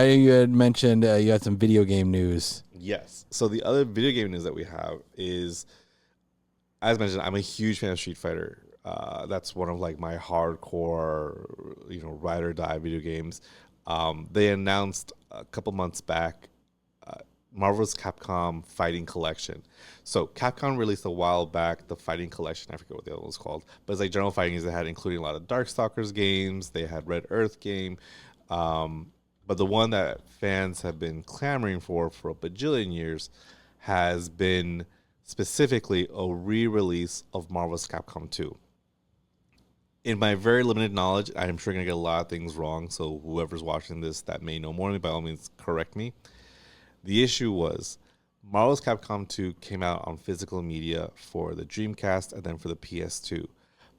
You had mentioned you had some video game news. Yes. So the other video game news that we have is, as mentioned, I'm a huge fan of Street Fighter. That's one of like my hardcore, ride or die video games. They announced a couple months back Marvel's Capcom Fighting Collection. So Capcom released a while back the Fighting Collection. I forget what the other one was called, but it's like general fighting games they had, including a lot of Darkstalkers games. They had Red Earth game. But the one that fans have been clamoring for a bajillion years has been specifically a re-release of Marvel's Capcom 2. In my very limited knowledge, I'm sure I'm going to get a lot of things wrong, so whoever's watching this that may know more than me, by all means, correct me. The issue was Marvel's Capcom 2 came out on physical media for the Dreamcast and then for the PS2.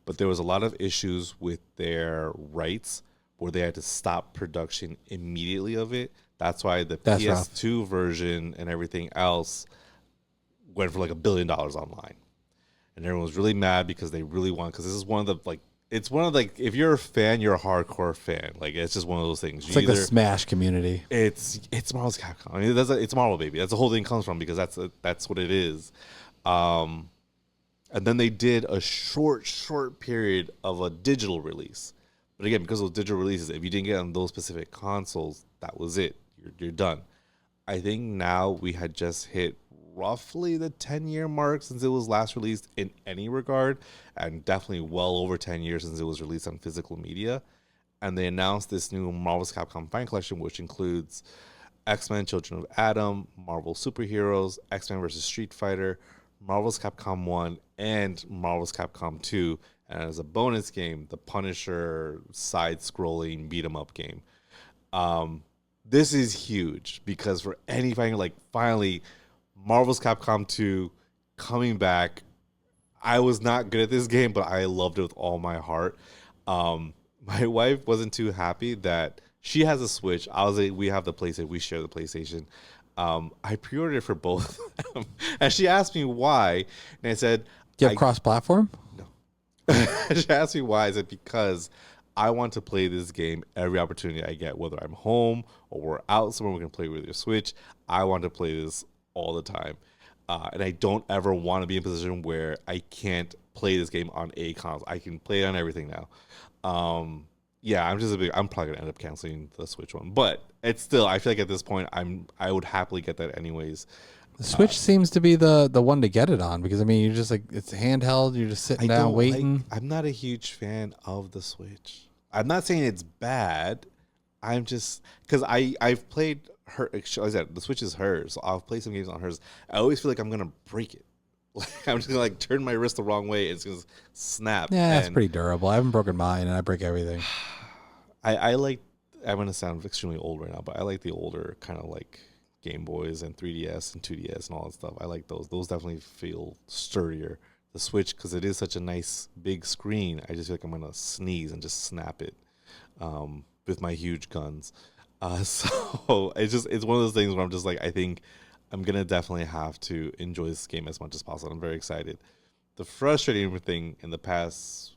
But there was a lot of issues with their rights where they had to stop production immediately of it. That's why the PS2 version and everything else went for like $1 billion online. And everyone was really mad because they really want, because this is one of the, like, it's one of the, like, if you're a fan, you're a hardcore fan. Like, it's just one of those things. It's like the Smash community. It's Marvel's Capcom. I mean, it's Marvel, baby. That's the whole thing comes from, because that's what it is. And then they did a short period of a digital release. But again, because of those digital releases, if you didn't get on those specific consoles, that was it. You're done. I think now we had just hit roughly the 10-year mark since it was last released in any regard, and definitely well over 10 years since it was released on physical media. And they announced this new Marvel's Capcom Fighting Collection, which includes X-Men Children of Adam, Marvel Superheroes, X-Men vs. Street Fighter, Marvel's Capcom 1, and Marvel's Capcom 2. And as a bonus game, the Punisher side-scrolling beat-em-up game. This is huge because for any fighting, like, finally, Marvel's Capcom 2 coming back. I was not good at this game, but I loved it with all my heart. My wife wasn't too happy that she has a Switch. I was like, we have the PlayStation. We share the PlayStation. I pre-ordered it for both of them. And she asked me why. And I said, do you have cross-platform? No. She asked me why. I said, because I want to play this game every opportunity I get, whether I'm home or we're out somewhere we can play with your Switch. I want to play this all the time. And I don't ever want to be in a position where I can't play this game on a console. I can play it on everything now. I'm probably gonna end up canceling the Switch one, but it's still, I feel like at this point I would happily get that anyways. The Switch seems to be the one to get it on, because I mean, you're just like, it's handheld, you're just sitting down waiting. I'm not a huge fan of the Switch. I'm not saying it's bad. I'm just, because I've played her. I said the Switch is hers, so I'll play some games on hers. I always feel like I'm gonna break it. Like, I'm just gonna like turn my wrist the wrong way, and it's gonna snap. Yeah, it's pretty durable. I haven't broken mine, and I break everything. I like. I'm gonna sound extremely old right now, but I like the older kind of like Game Boys and 3DS and 2DS and all that stuff. I like those. Those definitely feel sturdier. The Switch, because it is such a nice big screen, I just feel like I'm gonna sneeze and just snap it with my huge guns. So it's one of those things where I'm just like, I think I'm gonna definitely have to enjoy this game as much as possible. I'm very excited. The frustrating thing in the past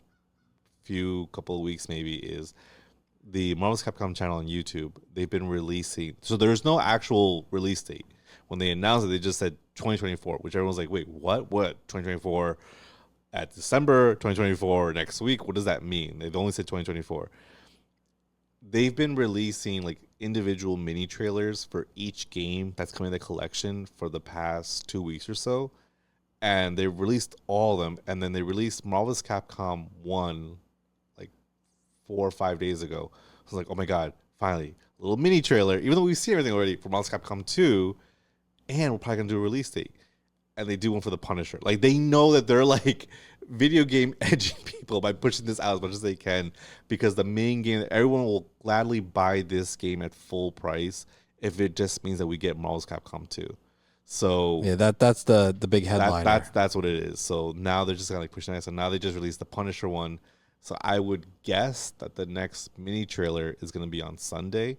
couple of weeks maybe is the Marvel's Capcom channel on YouTube. They've been releasing, so there's no actual release date. When they announced it, they just said 2024, which everyone's like, wait, what? 2024 at December, 2024 next week? What does that mean? They've only said 2024. They've been releasing like individual mini trailers for each game that's coming in the collection for the past 2 weeks or so. And they released all of them. And then they released Marvel's Capcom 1 like 4 or 5 days ago. I was like, oh my God, finally, a little mini trailer, even though we've seen everything already for Marvel's Capcom 2. And we're probably going to do a release date. And they do one for the Punisher. Like, they know that they're, like, video game edging people by pushing this out as much as they can, because the main game, everyone will gladly buy this game at full price if it just means that we get Marvel's Capcom 2. So yeah, that's the big headliner. That's what it is. So now they're just kind of like pushing that. So now they just released the Punisher one. So I would guess that the next mini trailer is going to be on Sunday.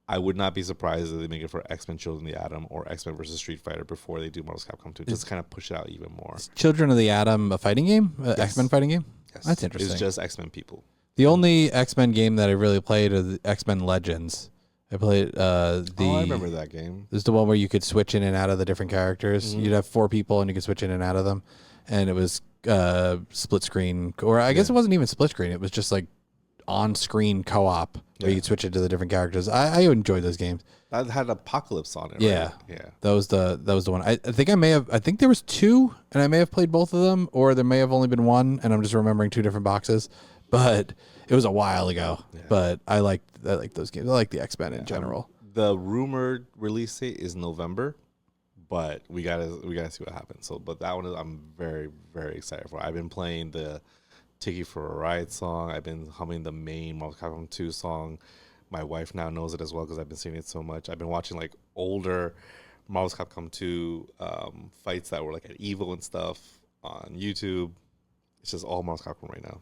I would not be surprised if they make it for X-Men Children of the Atom or X-Men vs. Street Fighter before they do Marvel's Capcom 2. Just kind of push it out even more. Is Children of the Atom a fighting game? Yes. X-Men fighting game? Yes. That's interesting. It's just X-Men people. The only X-Men game that I really played is X-Men Legends. I played the. Oh, I remember that game. This is the one where you could switch in and out of the different characters. Mhm. You'd have 4 people and you could switch in and out of them, and it was split screen, or I guess it wasn't even split screen. It was just like on screen co-op where you could switch into the different characters. I enjoyed those games. That had Apocalypse on it. Yeah. Right? Yeah. That was the one. I think I think there was 2, and I may have played both of them, or there may have only been one, and I'm just remembering 2 different boxes. But it was a while ago. Yeah. But I like those games. I like the X-Men in general. The rumored release date is November, but we gotta see what happens. So, but that one I'm very, very excited for. I've been playing the "Take You for a Ride" song. I've been humming the main Marvel Capcom 2 song. My wife now knows it as well because I've been seeing it so much. I've been watching like older Marvel Capcom 2 fights that were like at EVO and stuff on YouTube. It's just all Marvel Capcom right now.